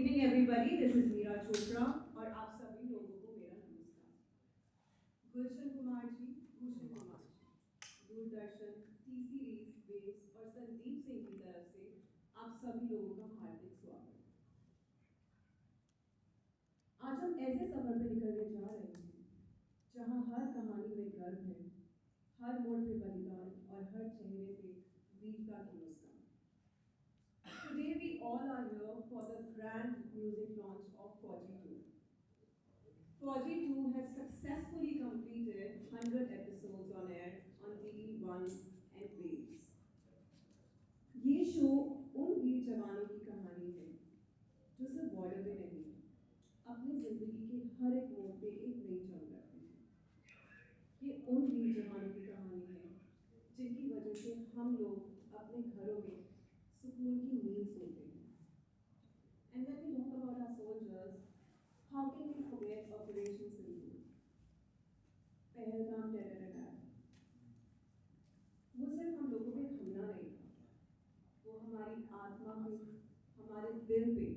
evening, everybody. This is Meera Chopra और आप सभी लोगों को मेरा नमस्कार। Gulshan Kumar ji, Bhushan Kumar ji, Doordarshan, T series, waves और संदीप सिंह की तरफ से आप सभी लोगों का हार्दिक स्वागत। आज हम ऐसे सफर पे निकलने जा रहे हैं जहां हर कहानी में गर्व है, हर मोड़ पे बलिदान और हर चेहरे पे वीरता की मुस्कान। Today we all are here for the grand music launch of Fauji 2. Fauji 2 has successfully completed 100 episodes on air on DD1 and Waves. ये शो उन वीर जवानों की कहानी है जो सिर्फ बॉर्डर पे नहीं, अपनी जिंदगी के हर एक मोड़ पे एक नई जंग लड़ते हैं। ये उन वीर जवानों की कहानी है जिनकी वजह से हम लोग अपने घरों में सुकून की नींद सोते हैं। And when we talk about our soldiers, how can we forget Operation Sindoor? Pahalgam terror attack वो सिर्फ हम लोगों पे हमला नहीं था, वो हमारी आत्मा पे, हमारे दिल पे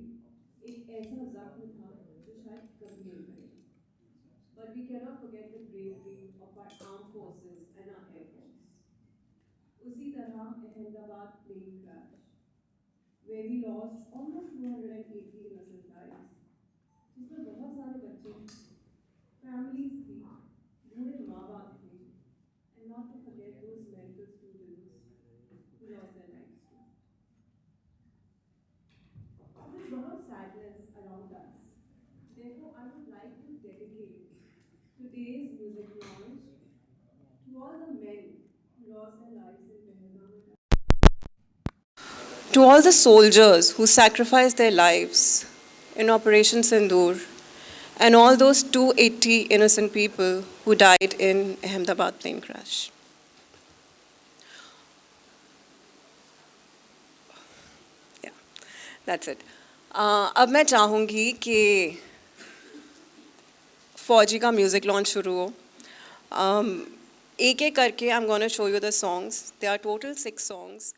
एक ऐसा जख्म था जो शायद कभी नहीं भरेगा। But we cannot forget the bravery of our armed forces and our air force. उसी तरह Ahmedabad plane crash, where we lost almost 280 innocent lives, जिसमें बहुत सारे बच्चे, families थी, बूढ़े माँ बाप थे, and not to forget those medical students who lost their lives too. So there's a lot of sadness around us. Therefore, I would like to dedicate today's music launch to all the men who lost their lives in Pahalgam attack. To all the soldiers who sacrificed their lives in Operation Sindoor, and all those 280 innocent people who died in Ahmedabad plane crash. Yeah, that's it. अब मैं चाहूँगी कि फौजी का music launch शुरू हो। एक एक करके I'm going to show you the songs. There are total 6 songs,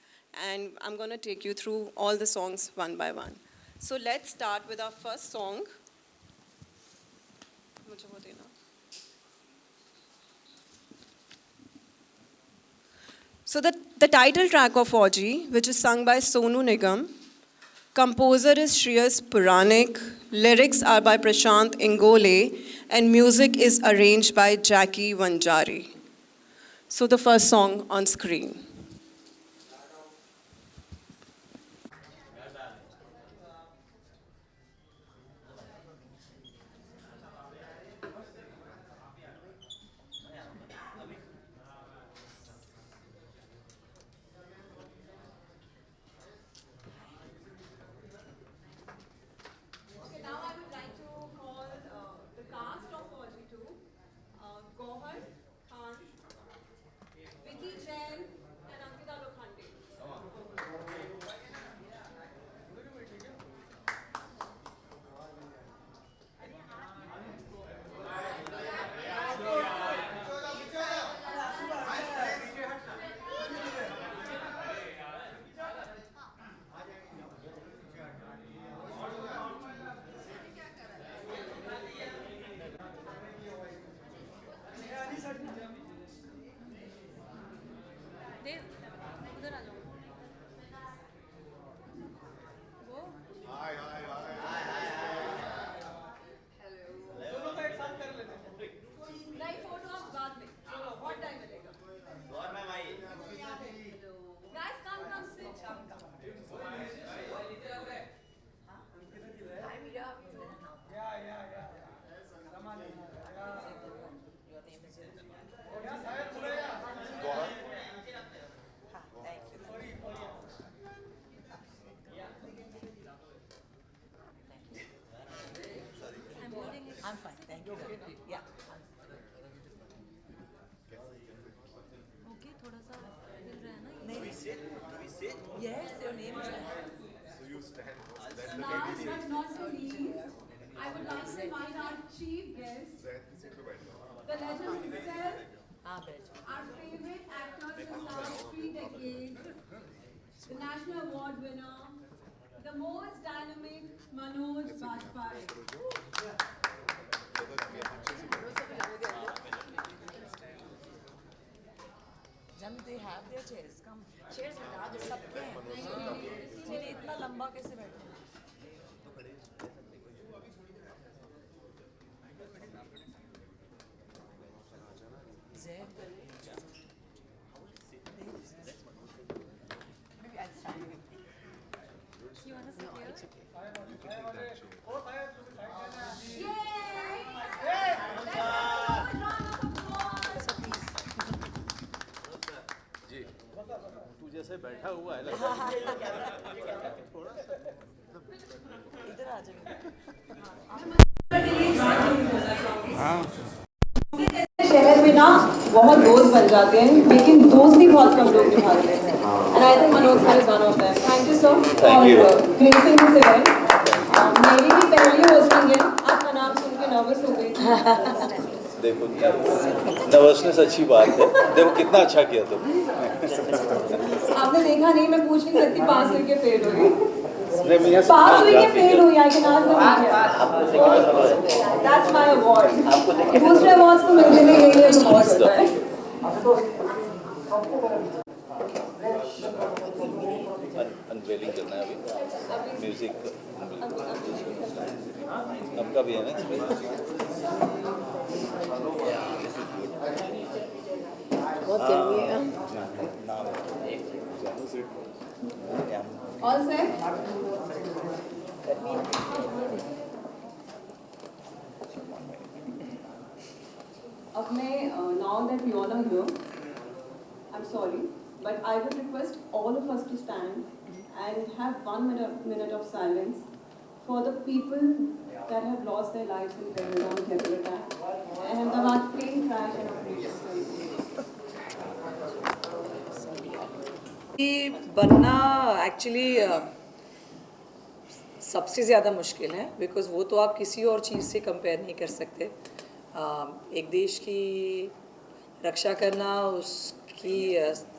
and I'm going to take you through all the songs one by one. So let's start with our first song. मुझे वो देना। So the title track of Fauji, which is sung by Sonu Nigam, composer is Shreyas Puranik, lyrics are by Prashant Ingole, and music is arranged by Jackie Vanjari. So the first song on screen. I'm fine, thank you. Yeah. Okay, थोड़ा सा हिल रहा है ना ये? Do we sit? Do we sit? Yes, your name is there. So you stand. Last but not the least, I would like to invite our chief guest, the legend himself, हाँ बैठ. our favorite actor since last 3 decades, the national award winner, the most dynamic Manoj Jam, they have their chairs. Come. Chairs हटा दो सबके हैं. नहीं इतना लंबा कैसे बैठे? Zed. Maybe I'll stand with you. You want to sit here? It's okay. जी तू जैसे बैठा हुआ है इधर आ जाइए. शहर में ना बहुत दोस्त बन जाते हैं लेकिन दोस्ती बहुत कम लोग निभाते हैं and I think Manoj sir is one of them. Thank you sir for gracing this event. मेरी भी पहली होस्टिंग है. आपका नाम सुन के नर्वस हो गई. देखो नर्वसनेस अच्छी बात है. देखो कितना अच्छा किया तुम. आपने देखा नहीं मैं पूछ नहीं सकती पास हुई के फेल हुई. नहीं मैं पास हुई के फेल हुई I can ask that's my award. दूसरे अवार्ड्स को मिलने में यही अवार्ड होता है. अनवेलिंग करना है अभी म्यूजिक आपका भी है ना इसमें. बहुत गर्मी है. All set. अब मैं now that we all are here, I'm sorry, but I would request all of us to stand and have 1 minute of silence for the people that have lost their lives in Pehlavam terror attack and Ahmedabad plane crash and operation. बनना actually सबसे ज़्यादा मुश्किल है because वो तो आप किसी और चीज़ से कंपेयर नहीं कर सकते. एक देश की रक्षा करना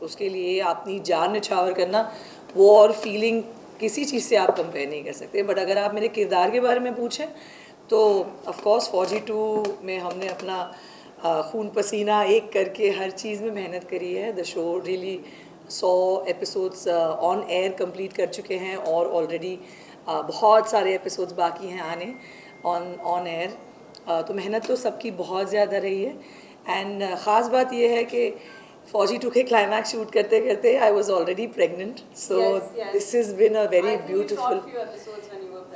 उसके लिए अपनी जान निछावर करना वो और फीलिंग किसी चीज़ से आप कंपेयर नहीं कर सकते. बट अगर आप मेरे किरदार के बारे में पूछें तो ऑफ कोर्स फौजी 2 में हमने अपना खून पसीना एक करके हर चीज़ में मेहनत करी है. The show really 100 episodes on air complete कर चुके हैं और ऑलरेडी बहुत सारे एपिसोड्स बाकी हैं आने ऑन एयर. तो मेहनत तो सबकी बहुत ज़्यादा रही है. एंड ख़ास बात यह है कि फौजी 2 के क्लाइमैक्स शूट करते करते I was already pregnant. So this is been a very beautiful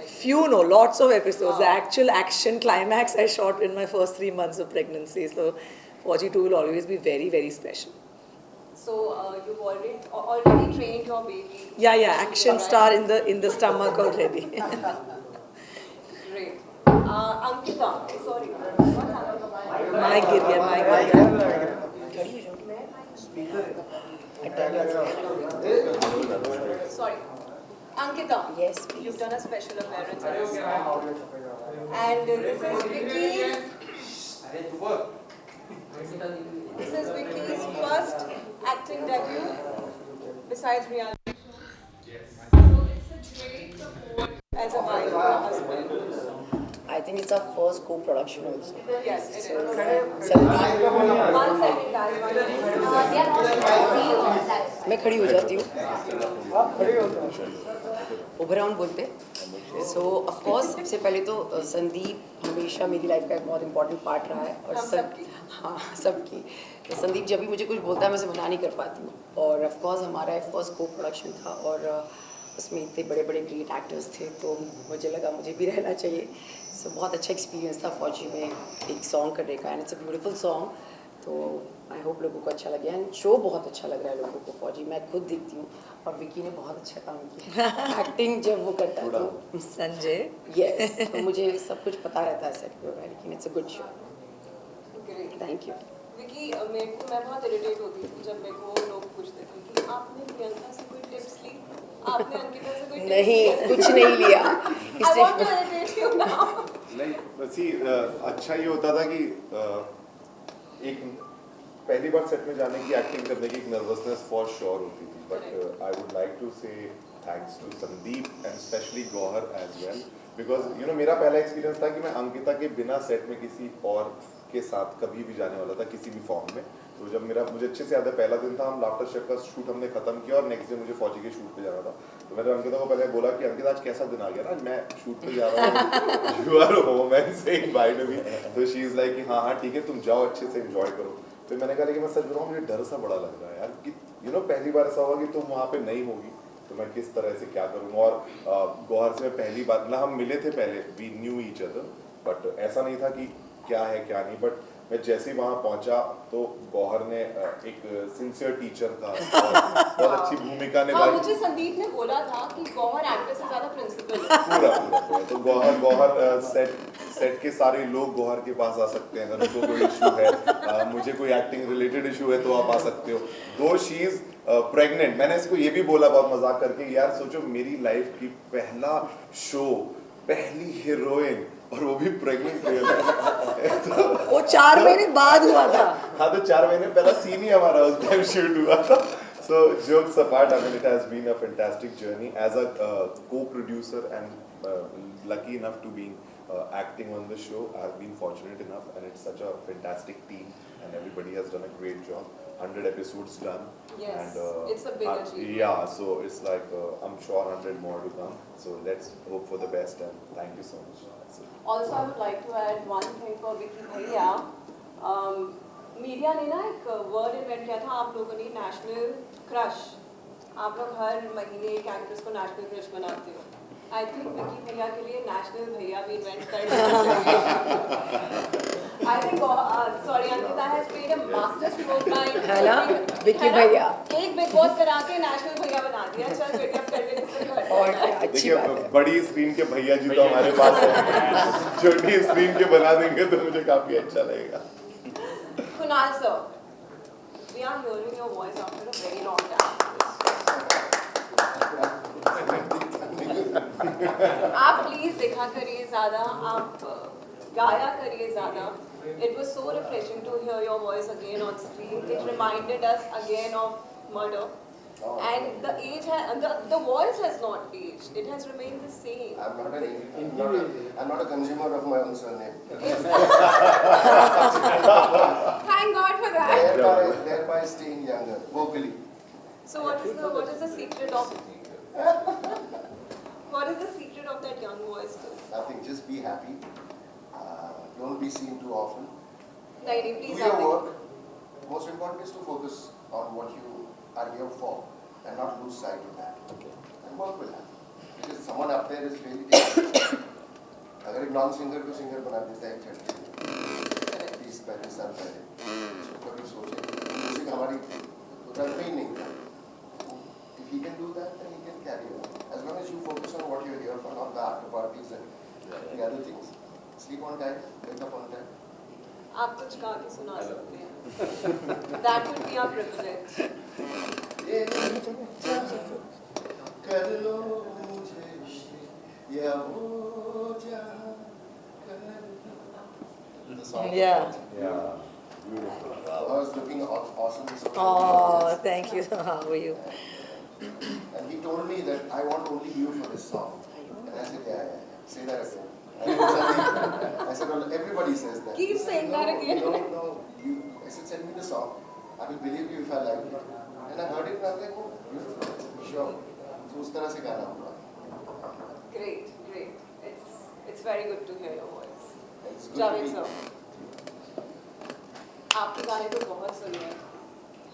few no lots of episodes. The actual action climax I shot in my first 3 months of pregnancy. So Fauji 2 will always be very, very special. So you've already trained your baby. Yeah, action star in the stomach already. Great. Ankita, sorry. What happened? Mic गिर गया. Sorry. Ankita. Yes, You've done a special appearance in this film. And this is Vicky's. This is Vicky's first acting debut besides reality shows. So it's a great support as a wife and a husband. I think it's our first co-production also. Yes, it is. Sandeep, 1 second, guys. 1 second. मैं खड़ी हो जाती हूँ. ओबराउन बोलते. सो of course सबसे पहले तो संदीप हमेशा मेरी लाइफ का एक बहुत इंपॉर्टेंट पार्ट रहा है और सबकी. तो संदीप जब भी मुझे कुछ बोलता है मैं उसे मना नहीं कर पाती हूँ. और ऑफ कोर्स हमारा फर्स्ट को प्रोडक्शन था और उसमें इतने बड़े बड़े ग्रेट एक्टर्स थे तो मुझे लगा मुझे भी रहना चाहिए. सो बहुत अच्छा एक्सपीरियंस था फौजी में एक सॉन्ग करने का. And it's a beautiful song. तो आई होप लोगों को अच्छा लगे. एंड शो बहुत अच्छा लग रहा है लोगों को. फौजी मैं खुद देखती हूँ और विकी ने बहुत अच्छा काम किया. एक्टिंग जब वो करता है तो संजय. यस तो मुझे सब कुछ पता रहता है सेट पे. लेकिन it's a good show. Thank you. Vicky मैं बहुत इरिटेट होती थी जब मेरे को लोग पूछते थे कि आपने प्रियंका से कोई टिप्स ली. आपने अंकिता से कोई नहीं कुछ नहीं लिया. I want to irritate you now. नहीं बस अच्छा ये होता था कि एक पहली बार सेट में जाने की एक्टिंग करने की एक नर्वसनेस फॉर श्योर होती थी. But I would like to say thanks to Sandeep and specially Gauhar as well because you know मेरा पहला एक्सपीरियंस था कि मैं अंकिता के बिना सेट में किसी और के साथ कभी भी जाने वाला था किसी भी फॉर्म में। तो जब मुझे अच्छे से याद है पहला दिन था, हम लाफ्टर शेफ का शूट हमने खत्म किया और नेक्स्ट डे मुझे फौजी के शूट पे जाना था। तो मैंने अंकिता को पहले बोला कि अंकिता आज कैसा दिन आ गया ना, मैं शूट पे जा रहा हूँ, you are home and saying bye to me. तो शी इज लाइक हाँ हाँ ठीक है तुम जाओ अच्छे से एंजॉय करो। फिर मैंने कहा लेकिन मैं सच बोल रहा हूँ मुझे डर सा बड़ा लग रहा है यार कि यू नो पहली बार ऐसा होगा कि तुम वहाँ पे नहीं होगी तो मैं किस तरह से क्या करूँगा। और गौहर से मैं पहली बार मतलब हम मिले थे पहले, we knew each other, but ऐसा नहीं था कि क्या है क्या नहीं। बट मैं जैसे ही वहाँ पहुंचा तो गौहर ने एक सिंसियर टीचर का बहुत अच्छी भूमिका हाँ, निभाई। मुझे संदीप ने बोला था कि गौहर एक्टर से ज्यादा प्रिंसिपल है। पूरा तो गौहर सेट के सारे लोग गौहर के पास आ सकते हैं अगर उनको कोई इशू है। मुझे कोई एक्टिंग रिलेटेड इशू है तो आप आ सकते हो। दो शी इज प्रेग्नेंट, मैंने इसको ये भी बोला बहुत मजाक करके, यार सोचो मेरी लाइफ की पहला शो, पहली हीरोइन और वो भी प्रेग्नेंट तो वो 4 महीने बाद हुआ था। हाँ तो 4 महीने पहला सीन ही हमारा उस टाइम शूट हुआ था। So jokes apart, I mean it has been a fantastic journey as a co-producer and lucky enough to be acting on the show. I've been fortunate enough, and it's such a fantastic team, and everybody has done a great job. 100 episodes done. Yes, and it's a big achievement. Yeah, so it's like I'm sure 100 more to come. So let's hope for the best, and thank you so much. Also, I would like to add one thing for Vicky भैया। Media ने ना एक word invent किया था आप लोगों ने, national crush. आप लोग हर महीने एक एक्ट्रेस को नेशनल क्रश बनाते हो। आई थिंक विकी भैया के लिए नेशनल भैया भी इन्वेंट कर चाहिए। I think sorry Ankita has played a master stroke bye है ना विकी भैया, एक बिग बॉस करा के नेशनल भैया बना दिया। चल बेटे अब कर ले किससे कर और क्या अच्छी बात देखिए है। बड़ी स्क्रीन के भैया जी तो हमारे पास हैं, छोटी स्क्रीन के बना देंगे तो मुझे काफी अच्छा लगेगा। Kunal sir, we are hearing your voice after a very long time. आप प्लीज देखा करिए ज़्यादा, आप गाया करिए ज़्यादा। It was so refreshing to hear your voice again on screen. It reminded us again of murder. And the age the voice has not aged. It has remained the same. I'm not a consumer of my own surname. Thank God for that. Thereby staying younger, vocally. So what is the secret of that young voice? Nothing, just be happy. Don't be seen too often. नहीं, Do please your nothing. work. Most important is to focus on what you are here for and not lose sight of that. And work will happen. Because someone up there is really taking अगर एक non singer को singer बना देता है एक झटके में 30-35 साल पहले, उसको कभी सोचे म्यूजिक हमारी रन में ही नहीं था। If he can do that, then he can carry on. As long as you focus on what you're here for, not the after parties and the other things. Sleep on time, wake up on time. आप कुछ गा के सुना सकते हैं। That would be our privilege. कर लो मुझे या हो जा The song. Yeah. Yeah, beautiful. I was looking awesome. Oh, thank you. How are you? And he told me that I want only you for this song. And I said, yeah. Say that again. I said, well, everybody says that. Keep saying that again. No. I said, send me the song. I will believe you if I like it. And I heard it and I was like, oh, beautiful. Sure. So उस तरह से गाना हुआ. Great. It's very good to hear your voice. It's good to Javed be. Sir, आपके गाने तो बहुत सुने हैं,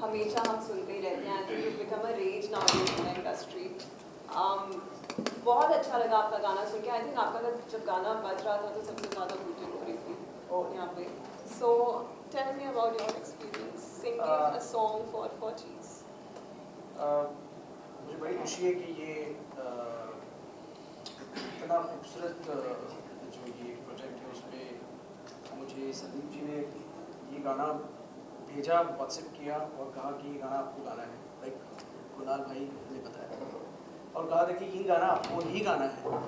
हमेशा हम सुनते ही रहते हैं। I think you've become a rage nowadays in the industry. बहुत अच्छा लगा आपका गाना सुन के। I think आपका जब गाना बज रहा था तो सबसे ज़्यादा बूटिंग हो रही थी यहाँ पे। So tell me about your experience singing a song for Fauji's. मुझे बड़ी खुशी है कि ये इतना खूबसूरत जो ये प्रोजेक्ट है उसमें मुझे संदीप जी ने ये गाना भेजा, व्हाट्सएप किया और कहा कि ये गाना आपको गाना है। लाइक कुणाल भाई ने बताया और कहा था कि ये गाना आपको ही गाना है। और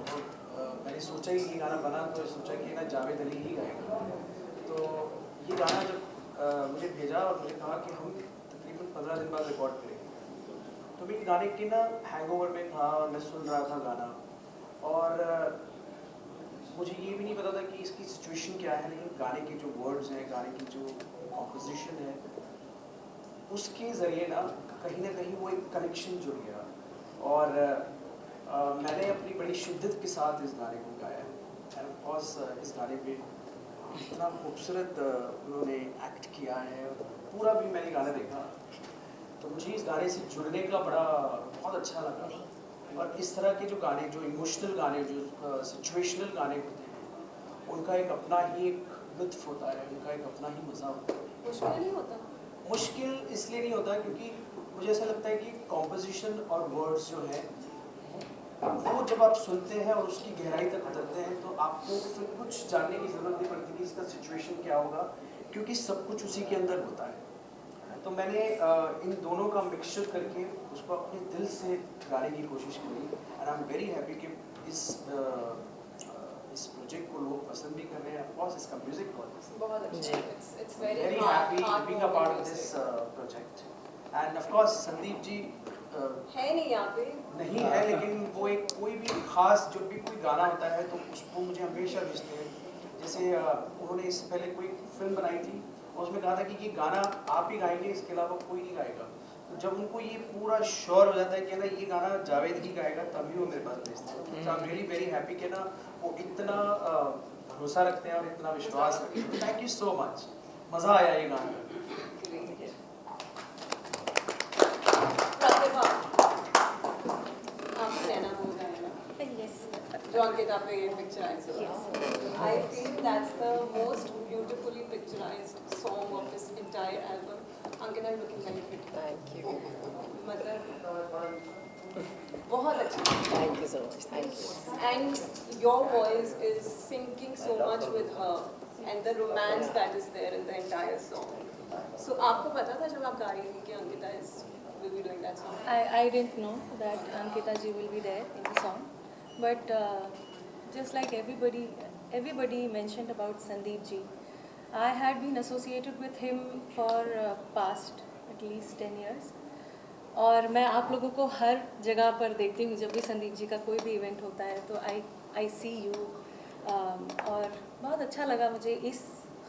मैंने सोचा कि ये गाना बना तो सोचा कि ना जावेद अली ही गाएगा। तो ये गाना जब मुझे भेजा और मुझे कहा कि हम तकरीबन 15 दिन बाद रिकॉर्ड करेंगे, तो मैं गाने की ना हैंगओवर में था और मैं सुन रहा था गाना और मुझे ये भी नहीं पता था कि इसकी सिचुएशन क्या है, लेकिन गाने के जो वर्ड्स हैं, गाने की जो कॉम्पोजिशन है, उसके ज़रिए ना कहीं वो एक कनेक्शन जुड़ गया। और मैंने अपनी बड़ी शिद्दत के साथ इस गाने को गाया एंड ऑफ कोर्स इस गाने पे इतना खूबसूरत उन्होंने एक्ट किया है, पूरा भी मैंने गाना देखा तो मुझे इस गाने से जुड़ने का बहुत अच्छा लगा। और इस तरह के जो गाने, जो इमोशनल गाने, जो सिचुएशनल गाने होते हैं, उनका एक अपना ही एक लुत्फ होता है, उनका एक अपना ही मज़ा होता है। मुश्किल नहीं होता? मुश्किल इसलिए नहीं होता क्योंकि मुझे ऐसा लगता है कि कॉम्पोजिशन और वर्ड्स जो है वो जब आप सुनते हैं और उसकी गहराई तक उतरते हैं तो आपको फिर कुछ जानने की ज़रूरत नहीं पड़ती कि इसका सिचुएशन क्या होगा, क्योंकि सब कुछ उसी के अंदर होता है। तो मैंने इन दोनों का मिक्सचर करके उसको अपने दिल से गाने की कोशिश करी and I am very happy कि इस प्रोजेक्ट को लोग पसंद भी कर रहे हैं। ऑफ कोर्स इसका म्यूजिक बहुत अच्छा, it's very very happy being a part of this project. And of course Sandeep ji है नहीं यहाँ पे, नहीं है, लेकिन वो एक कोई भी खास जब भी कोई गाना होता है तो उसको मुझे हमेशा भेजते हैं। जैसे उन्होंने इससे पहले कोई फिल्म बनाई थी और उसमें कहा था कि ये गाना आप ही गाएंगे, इसके अलावा कोई नहीं गाएगा। तो जब उनको ये पूरा श्योर हो जाता है कि ना ये गाना जावेद ही गाएगा, तभी वो मेरे पास भेजते हैं। So I am really very happy कि ना वो इतना भरोसा रखते हैं और इतना विश्वास रखते हैं। थैंक यू सो मच, मज़ा आया ये गाना। प्रतिभा, आपका नैना हो जाएगा जो अंकिता पे पिक्चराइज हुआ। I feel that's the most beautifully picturized song of this entire album. Ankita is looking very pretty. Thank you. मतलब बहुत अच्छा। Thank you so much. Thank you. And your voice is syncing so much with her and the romance that is there in the entire song. So आपको पता था जब आप गा रही थी कि Ankita will be doing that song? I didn't know that Ankita ji will be there in the song, but just like everybody mentioned about Sandeep ji, I had been associated with him for past at least 10 years. और मैं आप लोगों को हर जगह पर देखती हूँ, जब भी संदीप जी का कोई भी इवेंट होता है तो आई सी यू, और बहुत अच्छा लगा मुझे इस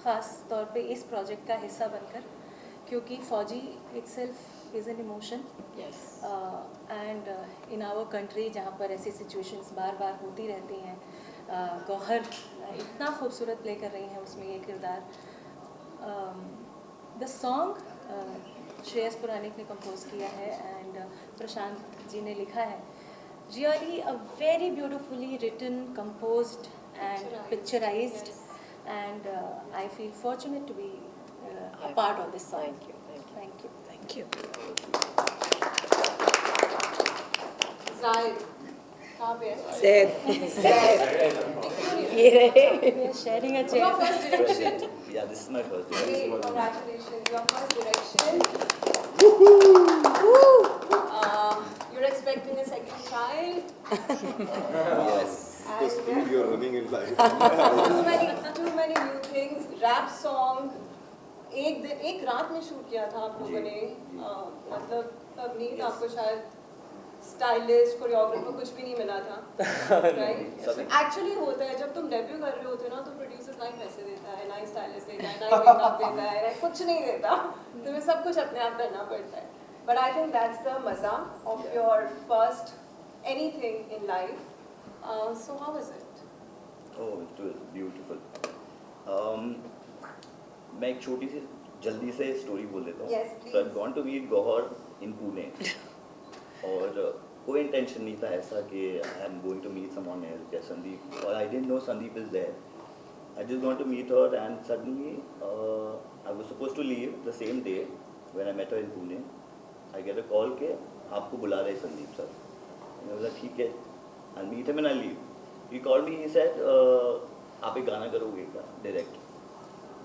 ख़ास तौर पे इस प्रोजेक्ट का हिस्सा बनकर, क्योंकि फौजी itself is an emotion. Yes. And in our country जहाँ पर ऐसी situations बार बार होती रहती हैं, गौहर इतना खूबसूरत प्ले कर रही हैं उसमें ये किरदार। द सॉन्ग श्रेयस पुराणिक ने कंपोज किया है एंड प्रशांत जी ने लिखा है। Really a very beautifully written, composed and picturized, and I feel fortunate to be a part of this song. Thank you. Thank you. Thank you. Zahid, कहाँ पे है? Zaid. ये रहे, we are sharing a chair. Your first direction. Yeah, this is my first day. Great, congratulations. Your first direction. You're expecting a second child. Yes. The speed you're running in life. Too many new things. Rap song. एक रात में shoot किया था आप लोगों ने, मतलब तब नहीं था आपको शायद स्टाइलिस्ट कोरियोग्राफर कुछ भी नहीं मिला था, राइट? एक्चुअली होता है जब तुम डेब्यू कर रहे होते हो ना तो प्रोड्यूसर ना ही पैसे देता है, ना ही स्टाइलिस्ट देता है, ना ही मेकअप देता है, ना कुछ नहीं देता, तुम्हें सब कुछ अपने आप करना पड़ता है। But I think that's the मजा of your first anything in life. So how was it? Oh, it was beautiful. मैं एक छोटी सी जल्दी से स्टोरी बोल देता हूँ। Yes, please. So I've gone to meet Gauhar in Pune. और कोई इंटेंशन नहीं था ऐसा कि I am going to meet someone else या संदीप, और I didn't know Sandeep is there. I just want to meet her and suddenly I was supposed to leave the same day when I met her in Pune. I get a call के आपको बुला रहे Sandeep sir. मैं बोला ठीक है, I meet him and I leave. He called me, he said आप एक गाना करोगे क्या डायरेक्ट?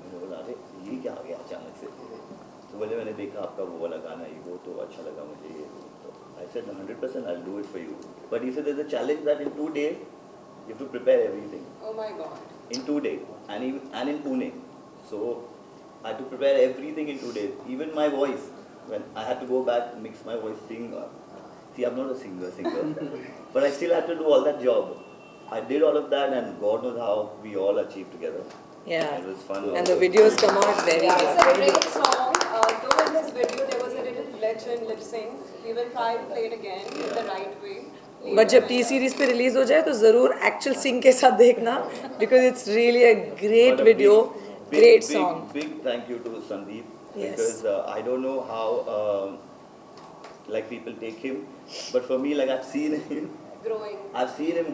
मैंने बोला अरे ये क्या आ गया अचानक से। तो बोले मैंने देखा आपका वो वाला गाना ही वो तो अच्छा लगा मुझे ये। तो I said 100% I'll do it for you. But he said there's a challenge that in 2 days you have to prepare everything. Oh my God. In 2 days and in Pune. So I had to prepare everything in 2 days. Even my voice, when I had to go back, mix my voice, sing. See, I'm not a singer, but I still had to do all that job. I did all of that, and God knows how we all achieved together. Yeah. It was fun. And the videos come out very Yeah. good. It's a great song. Though in this video there was a little glitch in lip sync, we will try to play it again in the right way. But जब T series पे release हो जाए तो जरूर actual सिंग के साथ देखना because it's really a great But a video big, great big, song Big thank you to Sandeep, Yes. because I don't know how like people take him, but for me, like I've seen him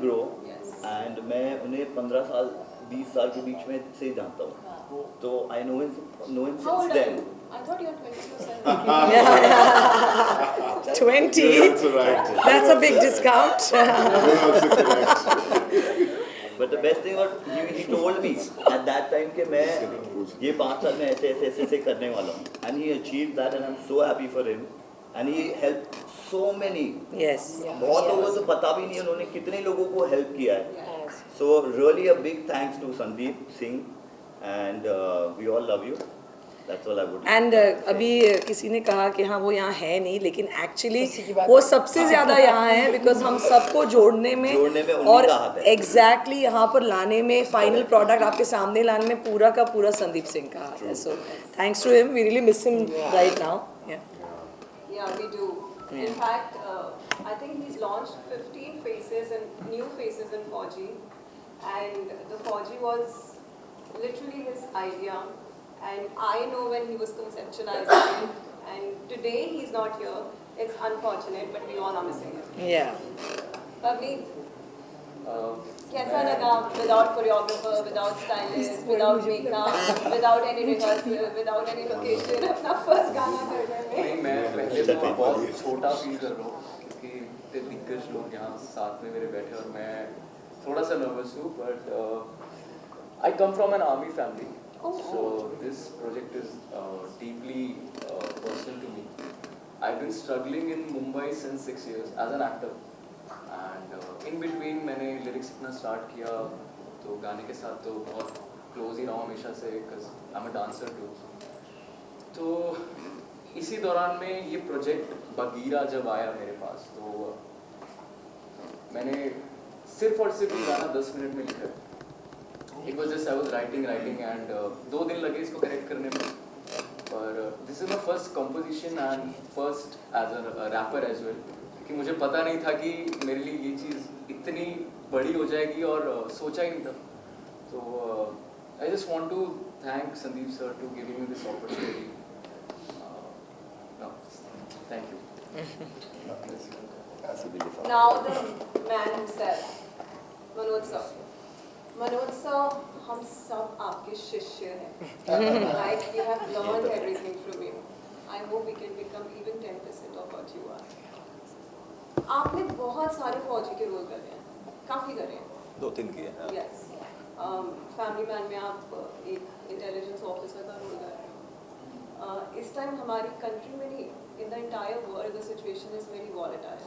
grow, Yes. and मैं उन्हें 15 साल 20 साल के बीच में से जानता हूँ, तो I know him How since old are then. you? I thought you were 20 yourself. 20 You're also right. that's a big discount You're also correct. But the best thing was he told me at that time कि मैं ये 5 साल में ऐसे करने वाला हूँ, and he achieved that, and I'm so happy for him, and he helped so many. yes बहुत लोगों को तो पता भी नहीं उन्होंने कितने लोगों को हेल्प किया है. Yes. So really a big thanks to Sandeep Singh, and we all love you. That's all I would. And अभी किसी ने कहा कि हाँ वो यहाँ है नहीं लेकिन एक्चुअली उसी की बात वो है। सबसे ज़्यादा यहाँ है बिकॉज हम सबको जोड़ने में उन्हीं और का हाथ है। एग्जैक्टली यहाँ पर लाने में फाइनल प्रोडक्ट आपके सामने लाने में पूरा का पूरा संदीप सिंह का हाथ है so thanks to him we really miss him right now Yeah, we do. Yeah. In fact, I think he's launched 15 faces and new faces in 4G, and the 4G was literally his idea, and I know when he was conceptualizing it, and today he's not here. It's unfortunate, but we all are missing him. Pavneet, कैसा लगा without choreographer, without stylist, without makeup, without any rehearsal, without any location, अपना first गाना करने में? नहीं, मैं पहले तो बहुत छोटा फील कर रहा हूँ क्योंकि इतने दिग्गज लोग यहाँ साथ में मेरे बैठे और मैं थोड़ा सा नर्वस हूँ, but I come from an army family, so this project is deeply personal to me. I have been struggling in Mumbai since 6 years as an actor, and in between मैंने लिरिक्स सीखना स्टार्ट किया, तो गाने के साथ तो बहुत क्लोज ही रहा हूँ हमेशा से because I am a dancer too. तो इसी दौरान में ये प्रोजेक्ट बगीरा जब आया मेरे पास, तो मैंने सिर्फ और सिर्फ ये गाना 10 मिनट में लिखा. It was just I was writing and 2 दिन लगे इसको करेक्ट करने में, पर this is my first composition and first as a rapper as well, क्योंकि मुझे पता नहीं था कि मेरे लिए ये चीज़ इतनी बड़ी हो जाएगी और सोचा ही नहीं था. तो I just want to thank Sandeep sir to giving me this opportunity. Thank you. Now the man himself, Manoj sir. Manoj sir, हम सब आपके शिष्य हैं. Right? We have learned everything from you. I hope we can become even 10% of what you are. आपने बहुत सारे फौजी के रोल करे हैं, काफ़ी करे हैं. 2-3 किए हैं. Yes. फैमिली मैन में आप एक इंटेलिजेंस ऑफिसर का रोल कर रहे हो. इस टाइम हमारी कंट्री में नहीं, in the entire world the situation is very volatile.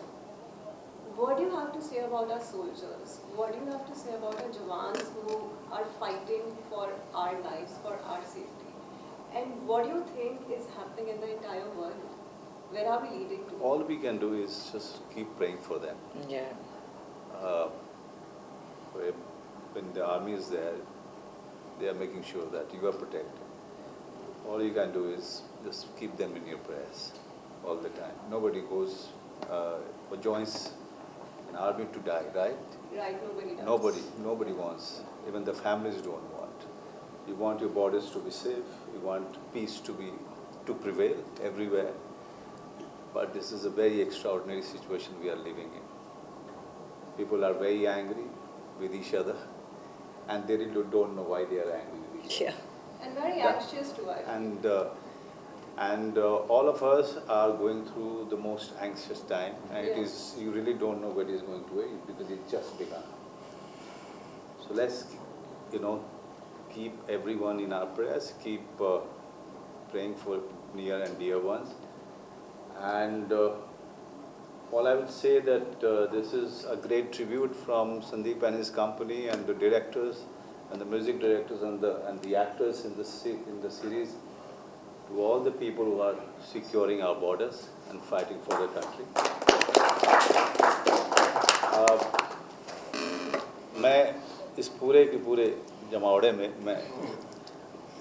What do you have to say about our soldiers? What do you have to say about our jawans who are fighting for our lives, for our safety? And what do you think is happening in the entire world? Where are we leading to? All we can do is just keep praying for them. When the army is there, they are making sure that you are protected. All you can do is just keep them in your prayers all the time. Nobody goes or joins an army to die, right? Right, nobody does. Nobody wants. Even the families don't want. You want your borders to be safe. You want peace to prevail everywhere. But this is a very extraordinary situation we are living in. People are very angry with each other, and they really don't know why they are angry with each other. And very anxious too, I feel. And all of us are going through the most anxious time, and it is, you really don't know what is going to be because it's just begun. So let's, keep everyone in our prayers, keep praying for near and dear ones. And all I would say that this is a great tribute from Sandeep and his company and the directors and the music directors and the actors in the series, to all the people who are securing our borders and fighting for the country. मैं इस पूरे के पूरे जमावड़े में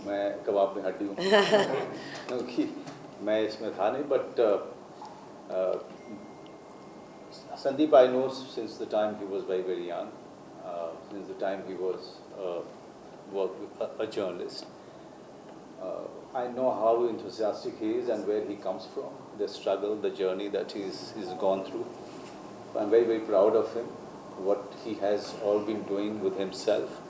मैं कबाब में हड्डी हूँ क्योंकि मैं इसमें था नहीं, but Sandeep I know since the time he was very young, since the time he was a journalist. I know how enthusiastic he is and where he comes from, the struggle, the journey that he's gone through. I'm very proud of him, what he has all been doing with himself.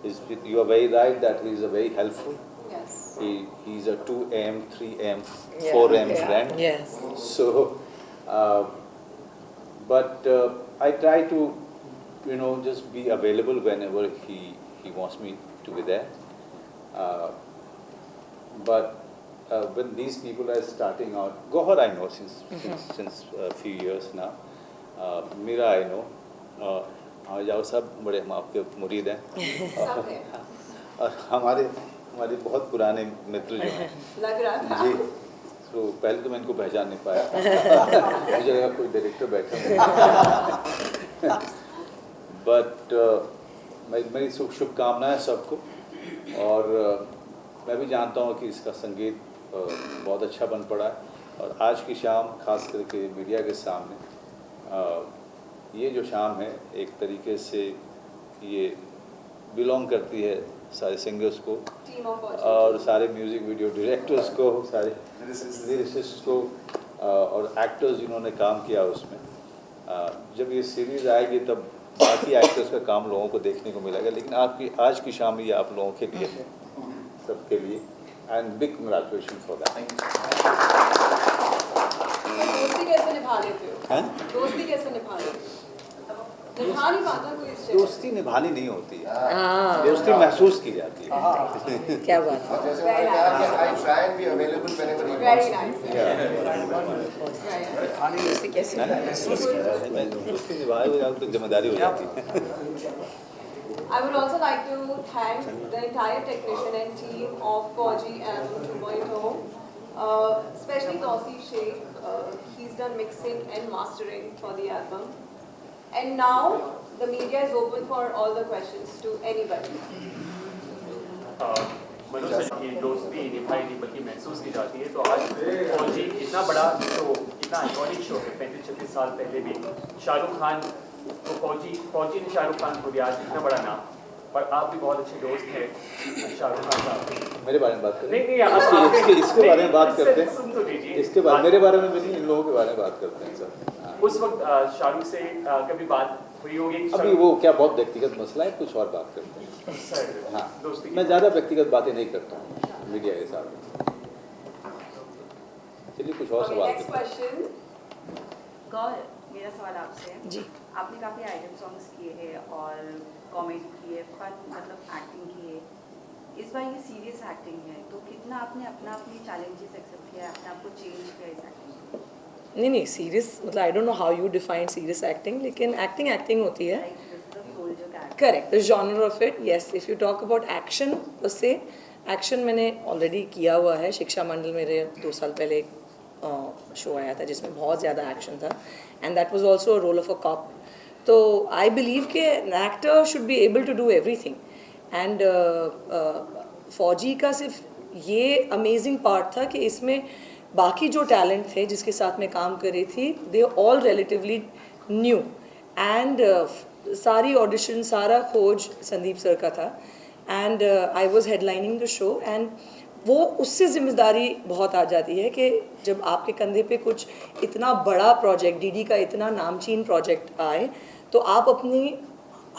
You are very right that he is a very helpful. Yes. He's a 2am, 3am, 4am friend. Yes. So, but I try to, just be available whenever he wants me to be there. But when these people are starting out, Gohar I know since a few years now. Mira I know. आ जाओ सब बड़े हम आपके मुरीद हैं और हमारे बहुत पुराने मित्र जो हैं लग रहा था जी, तो पहले तो मैं इनको पहचान नहीं पाया मुझे लगा कोई डायरेक्टर बैठा बट मेरी शुभकामनाएं सबको, और मैं भी जानता हूँ कि इसका संगीत बहुत अच्छा बन पड़ा है। और आज की शाम खास करके मीडिया के सामने ये जो शाम है एक तरीके से ये बिलोंग करती है सारे सिंगर्स को और सारे म्यूज़िक वीडियो डायरेक्टर्स को, सारे लिरिसिस्ट को और एक्टर्स जिन्होंने काम किया उसमें। जब ये सीरीज़ आएगी तब बाकी एक्टर्स का काम लोगों को देखने को मिलेगा, लेकिन आपकी आज की शाम ये आप लोगों के लिए है, सबके लिए, and big congratulation for that. दोस्ती कैसे निभा लेते हो? दोस्ती कैसे निभा लेते हो? निभा नहीं पाता कोई इससे? दोस्ती निभानी नहीं होती है, दोस्ती महसूस की जाती है। क्या बात है। जैसे मैंने कहा कि I try and be available whenever he Very wants nice. दोस्ती कैसे दोस्ती निभाए हो जाए तो जिम्मेदारी हो जाती है। I would also like to thank the entire technician and team of 4G Album 2.0, especially Tausif Sheikh. He's done mixing and mastering for the album. And now the media is open for all the questions to anybody. Manoj sir की दोस्ती निभाई नहीं बल्कि महसूस की जाती है। तो आज फौजी इतना बड़ा शो, इतना आइकॉनिक शो है, 35-36 साल पहले भी शाहरुख खान तो फौजी ने शाहरुख खान को दिया, आज इतना बड़ा नाम, पर आप भी बहुत अच्छे दोस्त हैं शाहरुख खान साहब। मेरे बारे में बात करें? नहीं इसके बारे में बात करते हैं, सुन तो लीजिए। इसके बाद मेरे बारे में भी नहीं, इन लोगों के बारे में बात करते हैं सर। उस वक्त शाहरुख से कभी बात हुई होगी? अभी वो क्या बहुत व्यक्तिगत मसला है, कुछ और बात करते हैं सर। हाँ, दोस्ती मैं ज़्यादा व्यक्तिगत बातें नहीं करता हूँ मीडिया के साथ। चलिए कुछ और सवाल नेक्स्ट क्वेश्चन। गौर, मेरा सवाल आपसे है जी। आपने काफ़ी आइटम सॉन्ग्स किए हैं और कॉमेडी की है, फन मतलब एक्टिंग की है, इस बार ये सीरियस एक्टिंग है, तो कितना आपने अपनी चैलेंजेस एक्सेप्ट किया, अपने आप को चेंज किया इस एक्टिंग में? नहीं सीरियस मतलब I don't know how you define serious acting, लेकिन एक्टिंग होती है। Correct, the genre of it, yes. If you talk about action, उससे एक्शन मैंने ऑलरेडी किया हुआ है। शिक्षा मंडल मेरे 2 साल पहले एक शो आया था जिसमें बहुत ज़्यादा एक्शन था, and that was also a role of a cop. तो आई बिलीव कि an actor should be able to do everything, and फौजी का सिर्फ ये अमेजिंग पार्ट था कि इसमें बाकी जो टैलेंट थे जिसके साथ मैं काम कर रही थी, they all relatively new, and सारी ऑडिशन, सारा खोज संदीप सर का था, and I was headlining the show, and वो उससे जिम्मेदारी बहुत आ जाती है कि जब आपके कंधे पे कुछ इतना बड़ा प्रोजेक्ट, डीडी का इतना नामचीन प्रोजेक्ट आए, तो आप अपनी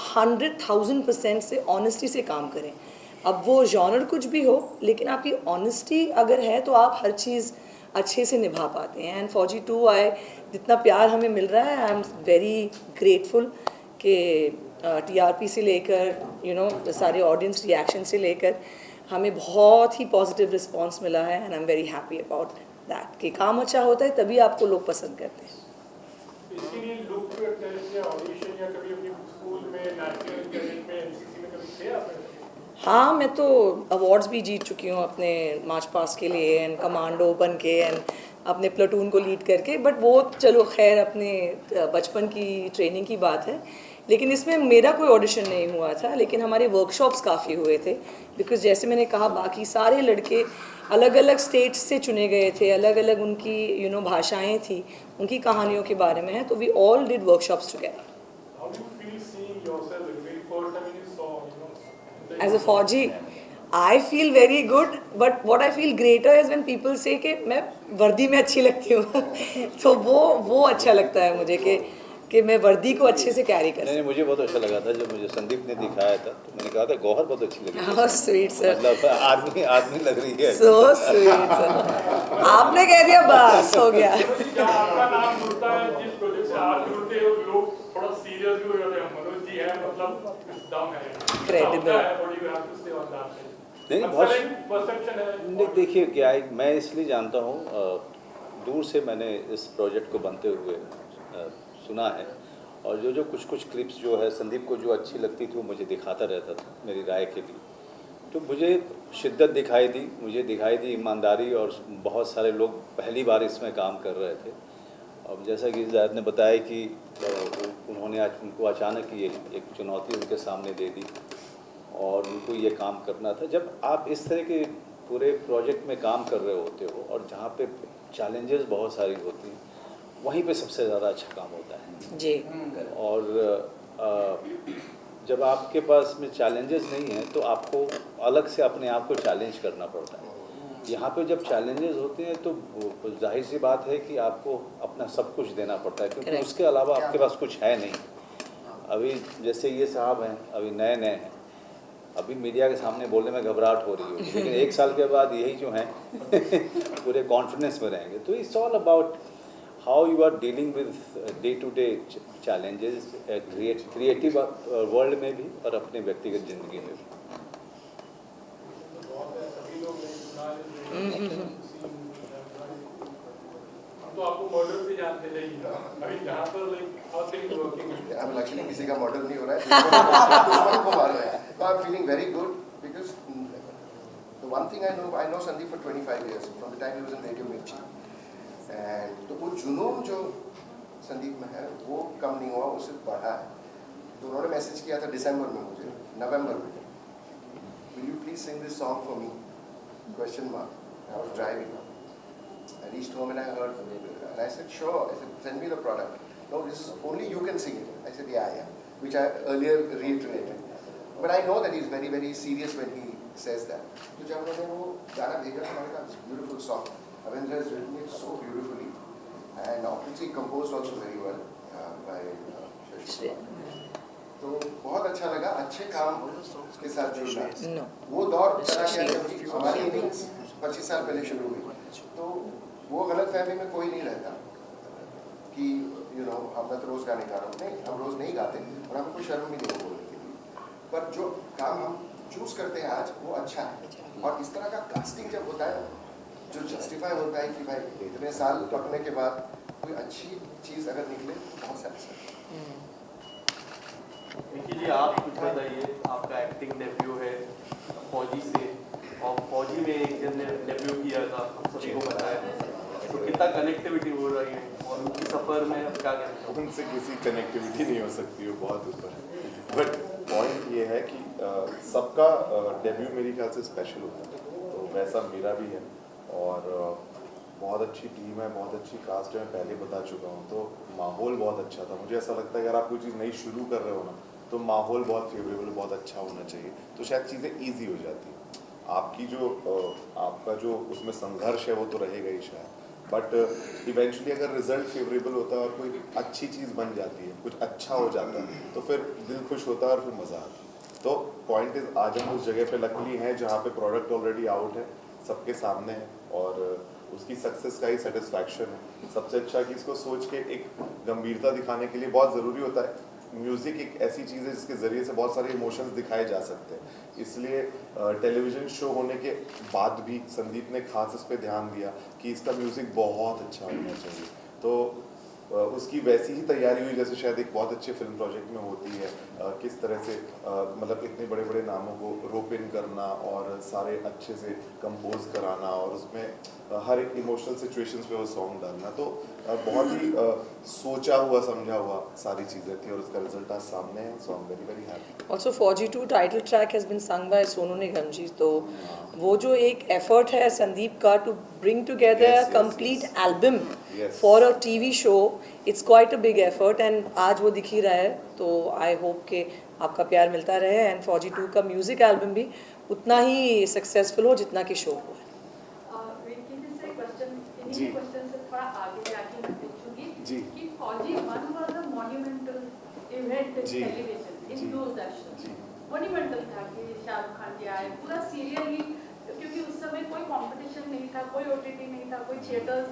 100,000% से ऑनेस्टी से काम करें। अब वो जॉनर कुछ भी हो, लेकिन आपकी ऑनेस्टी अगर है तो आप हर चीज़ अच्छे से निभा पाते हैं। एंड फौजी 2 आए, जितना प्यार हमें मिल रहा है, आई एम वेरी ग्रेटफुल कि TRP से लेकर सारे ऑडियंस रिएक्शन से लेकर हमें बहुत ही पॉजिटिव रिस्पांस मिला है, and I am very happy about that कि काम अच्छा होता है तभी आपको लोग पसंद करते हैं। इसके लिए लुक टेस्ट या ऑडिशन या कभी अपनी स्कूल में नेशनल कैडेट में NCC में कभी थे आपने? हाँ, मैं तो अवार्ड्स भी जीत चुकी हूँ अपने मार्च पास्ट के लिए, एंड कमांडो बन के, एंड अपने प्लाटून को लीड करके, बट वो चलो खैर अपने बचपन की ट्रेनिंग की बात है। लेकिन इसमें मेरा कोई ऑडिशन नहीं हुआ था, लेकिन हमारे वर्कशॉप्स काफ़ी हुए थे। बिकॉज जैसे मैंने कहा, बाकी सारे लड़के अलग अलग स्टेट्स से चुने गए थे, अलग अलग उनकी भाषाएं थी, उनकी कहानियों के बारे में है, तो we all did workshops together. How do you feel seeing yourself like very first time you saw, As a फौजी, I feel very good, but what I feel greater is when people say कि मैं वर्दी में अच्छी लगती हूँ तो वो अच्छा लगता है मुझे कि मैं वर्दी को अच्छे से कैरी कर नहीं, मुझे बहुत अच्छा लगा था जब मुझे संदीप ने दिखाया था, तो मैंने कहा था गौहर बहुत अच्छी लगी। How sweet, sir. मतलब आदमी लग रही है। So sweet, sir. आपने कह दिया बस हो गया। क्या आपका नाम जुड़ता है जिस प्रोजेक्ट से आप जुड़ते हो, लोग थोड़ा सीरियस भी हो जाते हैं, मनोज जी है मतलब दम है, Credible. what do you have to say on that? नहीं, बहुत परसेप्शन है। नहीं, देखिए क्या है, मैं इसलिए जानता हूँ, दूर से मैंने इस प्रोजेक्ट को बनते हुए सुना है, और जो कुछ क्लिप्स जो है संदीप को जो अच्छी लगती थी वो मुझे दिखाता रहता था मेरी राय के लिए। तो मुझे शिद्दत दिखाई दी, मुझे दिखाई दी ईमानदारी, और बहुत सारे लोग पहली बार इसमें काम कर रहे थे। अब जैसा कि ज़ाहिद ने बताया कि उन्होंने आज उनको अचानक ये एक चुनौती उनके सामने दे दी और उनको ये काम करना था। जब आप इस तरह के पूरे प्रोजेक्ट में काम कर रहे होते हो और जहाँ पे चैलेंजेस बहुत सारी होती हैं, वहीं पे सबसे ज़्यादा अच्छा काम होता है जी। और जब आपके पास में चैलेंजेस नहीं हैं तो आपको अलग से अपने आप को चैलेंज करना पड़ता है। यहाँ पे जब चैलेंजेस होते हैं तो जाहिर सी बात है कि आपको अपना सब कुछ देना पड़ता है, क्योंकि उसके अलावा आपके पास कुछ है नहीं। अभी जैसे ये साहब हैं, अभी नए हैं, अभी मीडिया के सामने बोलने में घबराहट हो रही होगी, लेकिन 1 साल के बाद यही जो हैं पूरे कॉन्फिडेंस में रहेंगे। तो it's all about how you are dealing with day to day challenges, creative world में भी और अपने व्यक्तिगत ज़िंदगी में भी। तो आपको मॉडल से जानते नहीं, अभी जहाँ पर लाइक हाउ थिंग्स वर्किंग। अब लक्ष्मी किसी का मॉडल नहीं हो रहा है, दुश्मन को मार रहे हैं। So I'm feeling very good because the one thing I know Sandeep for 25 years from the time he was in Radio Mirchi, and तो वो जुनून जो संदीप में है वो कम नहीं हुआ, उससे बढ़ा है। तो उन्होंने मैसेज किया था दिसंबर में मुझे, नवंबर में, will you please sing this song for me? Question mark. I was driving. I reached home and I heard, and I said, sure. I said, send me the product. No, this is only you can sing it. I said, yeah, which I earlier reiterated. But I know that he's very, very serious when he says that. So जब उन्होंने वो गाना भेजा तो मैंने कहा, it's a beautiful song. Ravindra has written it so beautifully, and obviously composed also very well by Shashi. तो बहुत अच्छा लगा, अच्छे काम के साथ जुड़ना। वो दौर चला गया जब हमारी इनिंग्स 25 साल पहले शुरू हुई, तो वो गलतफहमी में कोई नहीं रहता कि हम तो रोज़ गाने गा रहे हैं। नहीं, हम रोज़ नहीं गाते और हमें कोई शर्म भी नहीं हो बोलने के लिए, पर जो काम हम चूज़ करते हैं आज वो अच्छा है। और इस तरह का कास्टिंग जब होता है जो जस्टिफाई होता है कि भाई इतने साल पकने के बाद कोई अच्छी चीज़ अगर निकले तो बहुत सेटिस्फाई। देखिए जी, आप कुछ बताइए, आपका एक्टिंग डेब्यू है फौजी से, और फौजी में एक जन ने डेब्यू किया था, सभी को पता है, तो कितना कनेक्टिविटी हो रही है और उनकी सफ़र में क्या कहते हैं? उनसे किसी कनेक्टिविटी नहीं हो सकती, वो बहुत ऊपर है। बट पॉइंट ये है कि सबका डेब्यू मेरे ख्याल से स्पेशल होता है, तो वैसा मेरा भी है। और बहुत अच्छी टीम है, बहुत अच्छी कास्ट है, मैं पहले बता चुका हूँ। तो माहौल बहुत अच्छा था। मुझे ऐसा लगता है अगर आप कोई चीज़ नई शुरू कर रहे हो ना, तो माहौल बहुत फेवरेबल, बहुत अच्छा होना चाहिए, तो शायद चीज़ें ईजी हो जाती हैं। आपका जो उसमें संघर्ष है वो तो रहेगा ही शायद, बट इवेंचुअली अगर रिजल्ट फेवरेबल होता है और कोई अच्छी चीज़ बन जाती है, कुछ अच्छा हो जाता है, तो फिर दिल खुश होता है और फिर मज़ा आता है। तो पॉइंट इज, आज हम उस जगह पे लकीली हैं जहाँ पे प्रोडक्ट ऑलरेडी आउट है, सबके सामने है, और उसकी सक्सेस का ही सेटिस्फैक्शन है। सबसे अच्छा कि इसको सोच के एक गंभीरता दिखाने के लिए बहुत ज़रूरी होता है। म्यूज़िक एक ऐसी चीज़ है जिसके ज़रिए से बहुत सारे इमोशंस दिखाए जा सकते हैं, इसलिए टेलीविज़न शो होने के बाद भी संदीप ने खास इस पर ध्यान दिया कि इसका म्यूज़िक बहुत अच्छा होना चाहिए। तो उसकी वैसी ही तैयारी हुई जैसे शायद एक बहुत अच्छे फिल्म प्रोजेक्ट में होती है। किस तरह से मतलब इतने बड़े बड़े नामों को रोप इन कर करना और सारे अच्छे से कंपोज कराना और उसमें हर एक इमोशनल सिचुएशंस पे वो सॉन्ग डालना, तो बहुत ही सोचा हुआ समझा हुआ सारी चीज़ें थी और उसका रिजल्ट आज सामने है, so I am very very happy. Also Fauji 2 title track has been sung by Sonu Nigam जी, तो वो जो एक एफर्ट है संदीप का to bring together a complete album for a TV show, it's quite a big effort and आज वो दिख ही रहा है। तो आई होप कि आपका प्यार मिलता रहे एंड फौजी 2 का म्यूज़िक एल्बम भी उतना ही सक्सेसफुल हो जितना कि शो हुआ। जी क्वेश्चन से थोड़ा आगे जाके मैं पूछूंगी जी कि फौजी 1 was a monumental event in television in Doordarshan, monumental था कि शाहरुख खान जी आए, पूरा सीरियल ही, क्योंकि उस समय कोई कंपटीशन नहीं था, कोई ओटीटी नहीं था, कोई theatres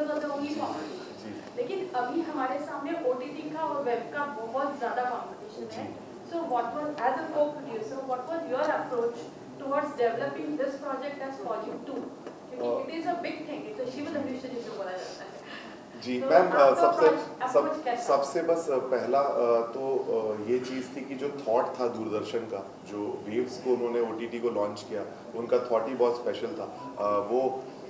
was the only competition. लेकिन अभी हमारे सामने ओटीटी का और वेब का बहुत ज़्यादा कंपटीशन है। So what was as a co producer, what was your approach towards developing this project as Fauji 2? क्योंकि it is a big thing, it's a Shiv Dhanush जिसे बोला जाता है। जी तो मैम, सबसे सबसे बस पहला तो ये चीज़ थी कि जो थॉट था दूरदर्शन का, जो वेव्स को उन्होंने ओटीटी को लॉन्च किया, उनका थॉट ही बहुत स्पेशल था। वो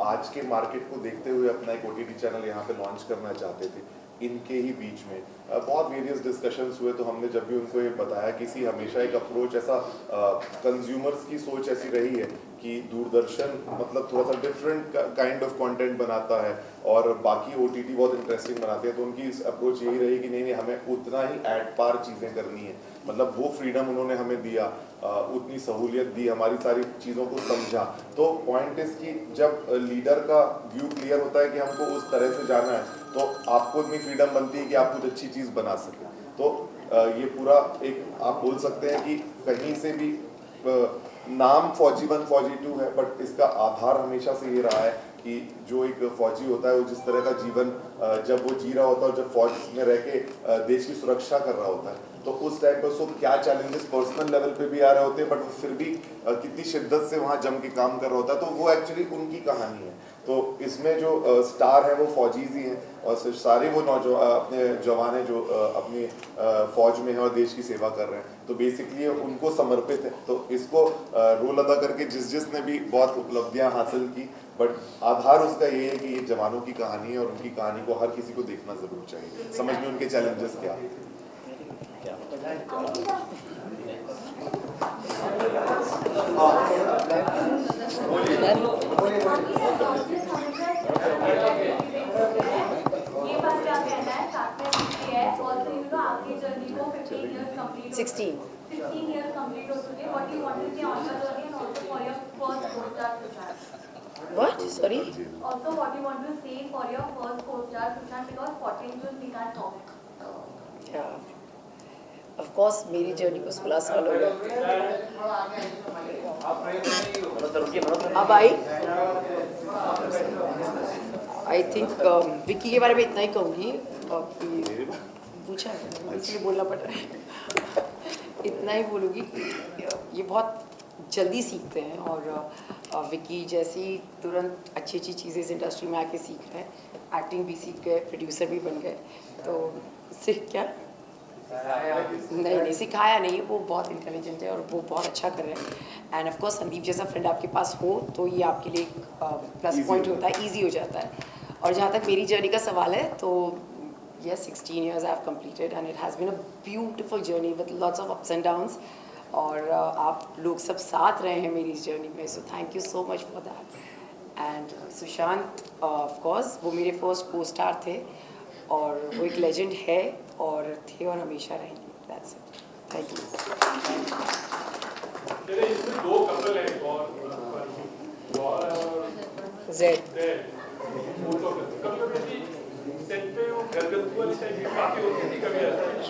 आज के मार्केट को देखते हुए अपना एक ओटीटी चैनल यहाँ पे लॉन्च करना चाहते थे। इनके ही बीच में बहुत वेरियस डिस्कशंस हुए, तो हमने जब भी उनको ये बताया कि सी हमेशा एक अप्रोच ऐसा कंज्यूमर्स की सोच ऐसी रही है कि दूरदर्शन मतलब थोड़ा सा डिफरेंट काइंड ऑफ कंटेंट बनाता है और बाकी ओटीटी बहुत इंटरेस्टिंग बनाते हैं, तो उनकी इस अप्रोच यही रही कि नहीं हमें उतना ही एट पार चीज़ें करनी है, मतलब वो फ्रीडम उन्होंने हमें दिया, उतनी सहूलियत दी, हमारी सारी चीज़ों को समझा। तो पॉइंट इस कि जब लीडर का व्यू क्लियर होता है कि हमको उस तरह से जाना है, तो आपको इतनी फ्रीडम बनती है कि आप कुछ अच्छी चीज़ बना सकें। तो ये पूरा एक आप बोल सकते हैं कि कहीं से भी नाम फौजी 1 फौजी 2 है, बट इसका आधार हमेशा से ये रहा है कि जो एक फौजी होता है वो जिस तरह का जीवन जब वो जी रहा होता है, जब फौज में रह के देश की सुरक्षा कर रहा होता है, तो उस टाइम पर उसको क्या चैलेंजेस पर्सनल लेवल पे भी आ रहे होते हैं, बट वो फिर भी कितनी शिद्दत से वहाँ जम के काम कर रहा होता है, तो वो एक्चुअली उनकी कहानी है। तो इसमें जो स्टार है वो फौजीज ही हैं और सारे वो अपने जवान हैं जो अपनी फौज में हैं और देश की सेवा कर रहे हैं, तो बेसिकली उनको समर्पित है। तो इसको रोल अदा करके जिसने भी बहुत उपलब्धियां हासिल की, बट आधार उसका ये है कि ये जवानों की कहानी है और उनकी कहानी को हर किसी को देखना जरूर चाहिए, समझ में उनके चैलेंजेस क्या है। ये बात क्या कहना है, साथ में है और यू नो आपकी जर्नी को 15 इयर्स कंप्लीट 16 इयर्स कंप्लीट हो चुके हैं। व्हाट यू वांट टू से on the journey and also for your first co-star Sushant? What? Sorry? Also what you want to say for your first co-star Sushant, because 14 June we can't talk. Yeah. Of course मेरी journey को 16 साल हो गए। अब आई I think Vicky के बारे में इतना ही कहूँगी, पूछा इसलिए बोलना पड़ रहा है। इतना ही बोलूँगी कि ये बहुत जल्दी सीखते हैं और विक्की जैसी तुरंत अच्छी अच्छी चीज़ें इस इंडस्ट्री में आके सीख रहे हैं, एक्टिंग भी सीख गए, प्रोड्यूसर भी बन गए, तो सीख क्या नहीं सिखाया नहीं, वो बहुत इंटेलिजेंट है और वो बहुत अच्छा कर रहे हैं। एंड ऑफ कोर्स संदीप जैसा फ्रेंड आपके पास हो तो ये आपके लिए एक प्लस पॉइंट होता है, ईजी हो जाता है। और जहाँ तक मेरी जर्नी का सवाल है तो yes, 16 years I've completed and it has been a beautiful journey with lots of ups and downs, और आप लोग सब साथ रहे हैं मेरी इस जर्नी में, so thank you so much for that. And Sushant of course वो मेरे फर्स्ट को स्टार थे और वो एक लेजेंड है और थे और हमेशा रहेंगे। That's it, thank you. इसमें दो कपल हैं और जेड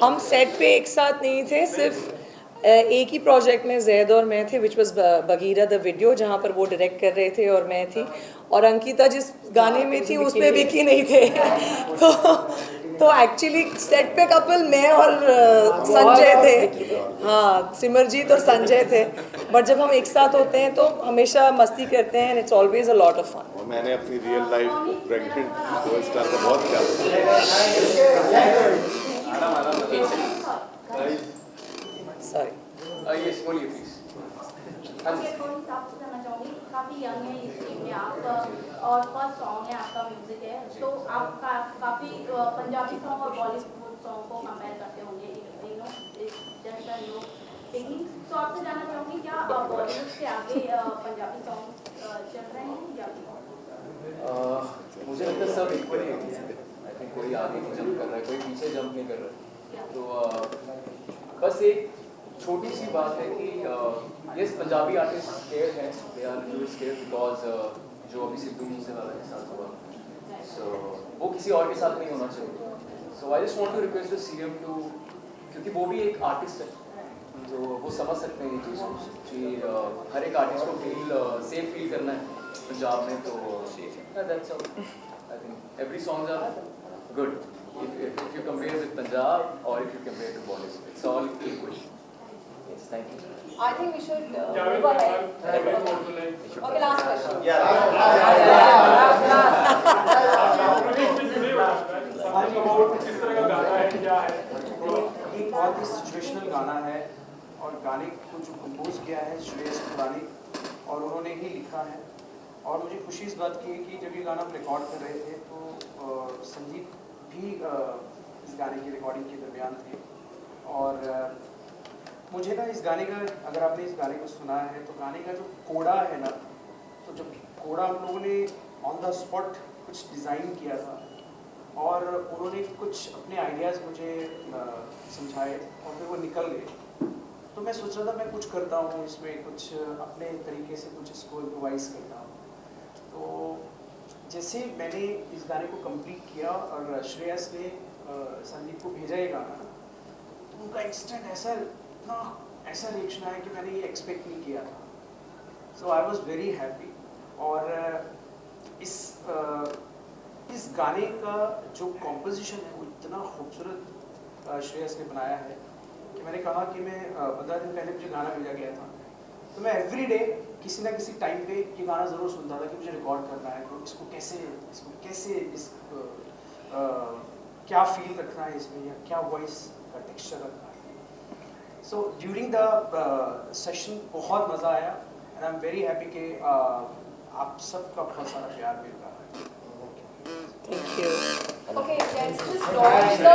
हम सेट पे एक साथ नहीं थे, सिर्फ एक ही प्रोजेक्ट में जैद और मैं थे, which was Bagheera the video, जहाँ पर वो डायरेक्ट कर रहे थे और मैं थी, और अंकिता जिस गाने में थी उसमें विकी नहीं थे। तो एक्चुअली सेट पे कपल मैं और संजय थे, हाँ सिमरजीत और संजय थे, बट जब हम एक साथ होते हैं तो हमेशा मस्ती करते हैं, it's always a lot of fun. मैंने अपनी रियल लाइफ प्रेग्नेंट को-स्टार का बहुत ख्याल सॉरी yes, बोलिए प्लीज। ओके, थोड़ी सी आपसे जानना चाहूँगी, काफ़ी यंग है इस टीम में आप, और फर्स्ट सॉन्ग है आपका, म्यूजिक है, तो आप काफ़ी पंजाबी सॉन्ग और बॉलीवुड सॉन्ग को कंपेयर करते होंगे, you know just new singing. तो आपसे जानना चाहूँगी, क्या बॉलीवुड से आगे पंजाबी सॉन्ग चल रहे हैं या मुझे लगता है सब इक्वली है। आई थिंक कोई आगे नहीं जंप कर रहा है, कोई पीछे जंप नहीं कर रहा है। तो बस एक छोटी सी बात है कि ये पंजाबी आर्टिस्ट स्केयर्ड हैं, they are little scared because जो अभी सिद्धू मूसेवाला के साथ हुआ, सो वो किसी और के साथ नहीं होना चाहिए। So I just want to request the CM to, क्योंकि वो भी एक आर्टिस्ट है, तो वो समझ सकते हैं ये चीज़ कि हर एक आर्टिस्ट को सेफ फील करना है पंजाब में, तो that's all. I think every songs are good if you compare with Punjab or if you compare to Bollywood, it's all equal. Yes, thank you. I think we should move ahead. Okay, last question. किस तरह का गाना है, क्या है? एक बहुत ही situational गाना है, और गाने को जो कंपोज किया है श्रेयस खुरानी, और उन्होंने ही लिखा है। और मुझे खुशी इस बात की है कि जब ये गाना हम रिकॉर्ड कर रहे थे तो संदीप भी इस गाने की रिकॉर्डिंग के दरमियान थे। और मुझे ना इस गाने का, अगर आपने इस गाने को सुना है तो गाने का जो कोड़ा है ना, तो जब कोड़ा हम लोगों ने ऑन द स्पॉट कुछ डिज़ाइन किया था, और उन्होंने कुछ अपने आइडियाज़ मुझे समझाए और फिर वो निकल गए। तो मैं सोच रहा था मैं कुछ करता हूँ इसमें, कुछ अपने तरीके से कुछ इसको इम्प्रोवाइज़ करता हूँ। तो जैसे मैंने इस गाने को कंप्लीट किया और श्रेयस ने संदीप को भेजा ये गाना, तो उनका इंस्टेंट ऐसा रिएक्शन आया कि मैंने ये एक्सपेक्ट नहीं किया था। सो आई वॉज वेरी हैप्पी। और इस गाने का जो कॉम्पोजिशन है वो इतना खूबसूरत श्रेयस ने बनाया है कि मैंने कहा कि मैं 15 दिन पहले मुझे गाना भेजा गया था, तो मैं एवरी डे किसी ना किसी टाइम पे ये गाना ज़रूर सुनता था कि मुझे रिकॉर्ड करना है, तो इसको कैसे क्या फील रखना है इसमें, या क्या वॉइस का टेक्सचर रखना है। सो ड्यूरिंग द सेशन बहुत मज़ा आया, and I am very happy कि आप सबका बहुत सारा प्यार मिल रहा है। Thank you. Okay, let's just launch the.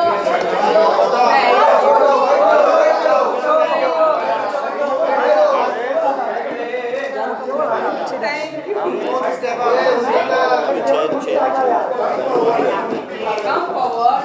Come forward.